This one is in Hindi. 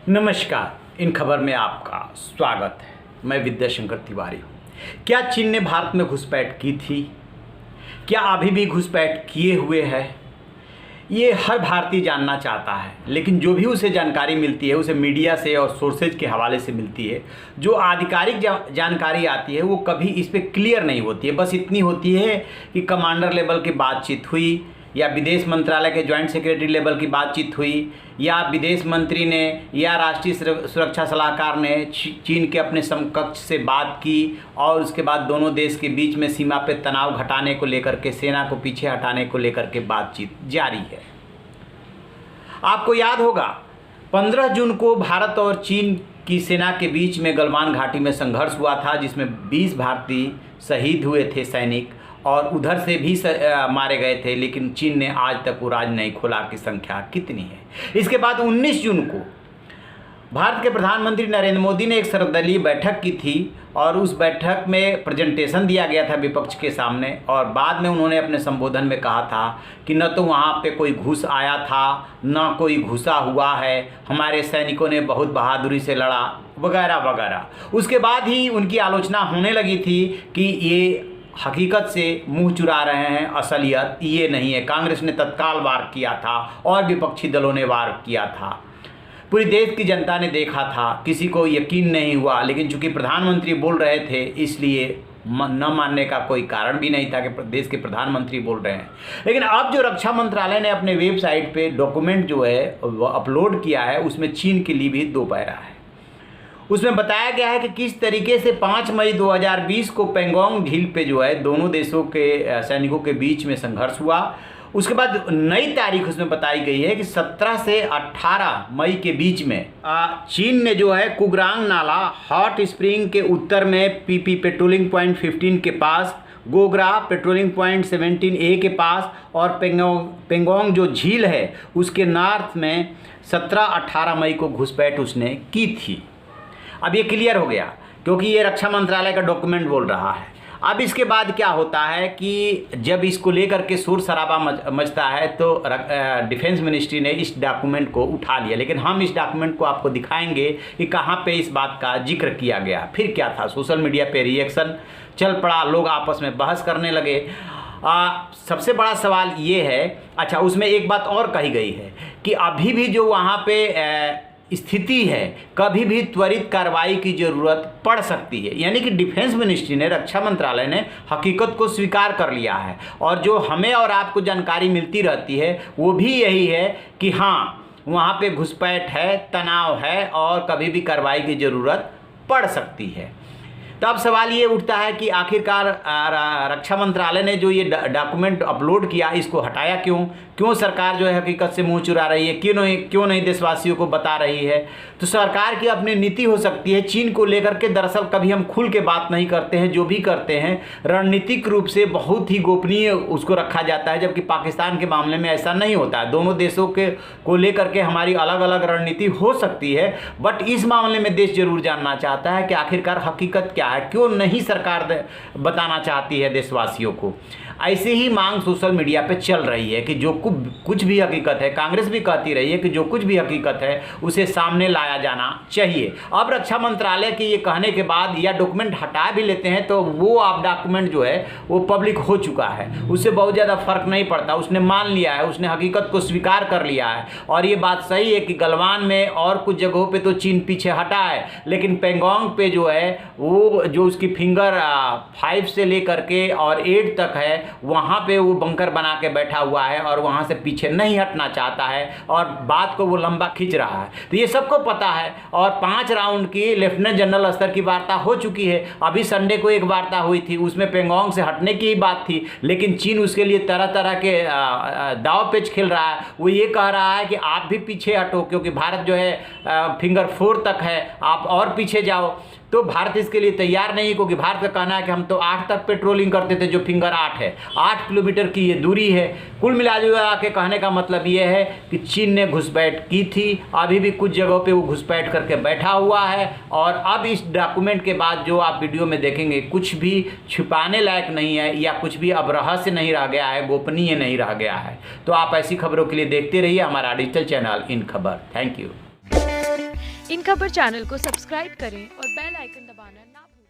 नमस्कार, इन खबर में आपका स्वागत है। मैं विद्याशंकर तिवारी हूँ। क्या चीन ने भारत में घुसपैठ की थी? क्या अभी भी घुसपैठ किए हुए है? ये हर भारतीय जानना चाहता है, लेकिन जो भी उसे जानकारी मिलती है उसे मीडिया से और सोर्सेज के हवाले से मिलती है। जो आधिकारिक जानकारी आती है वो कभी इस पर क्लियर नहीं होती है। बस इतनी होती है कि कमांडर लेवल की बातचीत हुई, या विदेश मंत्रालय के जॉइंट सेक्रेटरी लेवल की बातचीत हुई, या विदेश मंत्री ने या राष्ट्रीय सुरक्षा सलाहकार ने चीन के अपने समकक्ष से बात की, और उसके बाद दोनों देश के बीच में सीमा पे तनाव घटाने को लेकर के, सेना को पीछे हटाने को लेकर के बातचीत जारी है। आपको याद होगा 15 जून को भारत और चीन की सेना के बीच में गलवान घाटी में संघर्ष हुआ था, जिसमें 20 भारतीय शहीद हुए थे सैनिक, और उधर से भी मारे गए थे, लेकिन चीन ने आज तक वो राज नहीं खोला कि संख्या कितनी है। इसके बाद 19 जून को भारत के प्रधानमंत्री नरेंद्र मोदी ने एक सर्वदलीय बैठक की थी, और उस बैठक में प्रेजेंटेशन दिया गया था विपक्ष के सामने, और बाद में उन्होंने अपने संबोधन में कहा था कि न तो वहाँ पे कोई घुस आया था, न कोई घुसा हुआ है, हमारे सैनिकों ने बहुत बहादुरी से लड़ा, वगैरह वगैरह। उसके बाद ही उनकी आलोचना होने लगी थी कि ये हकीकत से मुंह चुरा रहे हैं, असलियत ये नहीं है। कांग्रेस ने तत्काल वार किया था और विपक्षी दलों ने वार किया था। पूरी देश की जनता ने देखा था, किसी को यकीन नहीं हुआ, लेकिन चूंकि प्रधानमंत्री बोल रहे थे इसलिए न मानने का कोई कारण भी नहीं था कि देश के प्रधानमंत्री बोल रहे हैं। लेकिन अब जो रक्षा मंत्रालय ने अपने वेबसाइट पे डॉक्यूमेंट जो है अपलोड किया है, उसमें चीन के लिए भी दो पैरा है। उसमें बताया गया है कि किस तरीके से 5 मई 2020 को पेंगोंग झील पे जो है दोनों देशों के सैनिकों के बीच में संघर्ष हुआ। उसके बाद नई तारीख उसमें बताई गई है कि 17 से 18 मई के बीच में चीन ने जो है कुग्रांग नाला, हॉट स्प्रिंग के उत्तर में पीपी पेट्रोलिंग पॉइंट 15 के पास, गोगरा पेट्रोलिंग पॉइंट 17A के पास, और पेंगोंग जो झील है उसके नॉर्थ में 17-18 मई को घुसपैठ उसने की थी। अब ये क्लियर हो गया, क्योंकि ये रक्षा मंत्रालय का डॉक्यूमेंट बोल रहा है। अब इसके बाद क्या होता है कि जब इसको लेकर के शोर शराबा मचता है तो डिफेंस मिनिस्ट्री ने इस डॉक्यूमेंट को उठा लिया। लेकिन हम इस डॉक्यूमेंट को आपको दिखाएंगे कि कहाँ पे इस बात का जिक्र किया गया। फिर क्या था, सोशल मीडिया पे रिएक्शन चल पड़ा, लोग आपस में बहस करने लगे। सबसे बड़ा सवाल ये है, अच्छा उसमें एक बात और कही गई है कि अभी भी जो वहाँ पे स्थिति है, कभी भी त्वरित कार्रवाई की ज़रूरत पड़ सकती है। यानी कि डिफेंस मिनिस्ट्री ने, रक्षा मंत्रालय ने हकीकत को स्वीकार कर लिया है, और जो हमें और आपको जानकारी मिलती रहती है वो भी यही है कि हाँ वहाँ पे घुसपैठ है, तनाव है, और कभी भी कार्रवाई की ज़रूरत पड़ सकती है। तो अब सवाल ये उठता है कि आखिरकार रक्षा मंत्रालय ने जो ये डॉक्यूमेंट अपलोड किया, इसको हटाया क्यों सरकार जो है हकीकत से मुंह चुरा रही है, क्यों नहीं देशवासियों को बता रही है? तो सरकार की अपनी नीति हो सकती है चीन को लेकर के। दरअसल कभी हम खुल के बात नहीं करते हैं, जो भी करते हैं रणनीतिक रूप से बहुत ही गोपनीय उसको रखा जाता है, जबकि पाकिस्तान के मामले में ऐसा नहीं होता है। दोनों देशों को लेकर के हमारी अलग अलग रणनीति हो सकती है, बट इस मामले में देश जरूर जानना चाहता है कि आखिरकार हकीकत क्या है, क्यों नहीं सरकार बताना चाहती है देशवासियों को। ऐसे ही मांग सोशल मीडिया पे चल रही है कि जो कुछ भी हकीकत है, कांग्रेस भी कहती रही है कि जो कुछ भी हकीकत है उसे सामने लाया जाना चाहिए। अब रक्षा मंत्रालय के ये कहने के बाद या डॉक्यूमेंट हटा भी लेते हैं तो वो आप डॉक्यूमेंट जो है वो पब्लिक हो चुका है, उससे बहुत ज़्यादा फर्क नहीं पड़ता। उसने मान लिया है, उसने हकीकत को स्वीकार कर लिया है। और ये बात सही है कि गलवान में और कुछ जगहों पर तो चीन पीछे हटा है, लेकिन पेंगोंग पे जो है वो जो उसकी फिंगर 5 से लेकर के और 8 तक है, वहाँ पे वो बंकर बना के बैठा हुआ है और वहाँ से पीछे नहीं हटना चाहता है, और बात को वो लंबा खींच रहा है। तो ये सबको पता है, और 5 राउंड की लेफ्टिनेंट जनरल स्तर की वार्ता हो चुकी है। अभी संडे को एक वार्ता हुई थी, उसमें पेंगोंग से हटने की ही बात थी, लेकिन चीन उसके लिए तरह तरह के दाव पेच खेल रहा है। वो ये कह रहा है कि आप भी पीछे हटो, क्योंकि भारत जो है फिंगर 4 तक है, आप और पीछे जाओ। तो भारत इसके लिए तैयार नहीं, क्योंकि भारत का कहना है कि हम तो 8 तक पेट्रोलिंग करते थे, जो फिंगर 8 है, 8 किलोमीटर की ये दूरी है। कुल मिला जुला के कहने का मतलब ये है कि चीन ने घुसपैठ की थी, अभी भी कुछ जगहों पे वो घुसपैठ करके बैठा हुआ है, और अब इस डॉक्यूमेंट के बाद जो आप वीडियो में देखेंगे कुछ भी छुपाने लायक नहीं है, या कुछ भी अब रहस्य नहीं रह गया है, गोपनीय नहीं रह गया है। तो आप ऐसी खबरों के लिए देखते रहिए हमारा डिजिटल चैनल इन खबर। Thank you. इन खबर चैनल को सब्सक्राइब करें और बेल आइकन दबाना ना भूलें।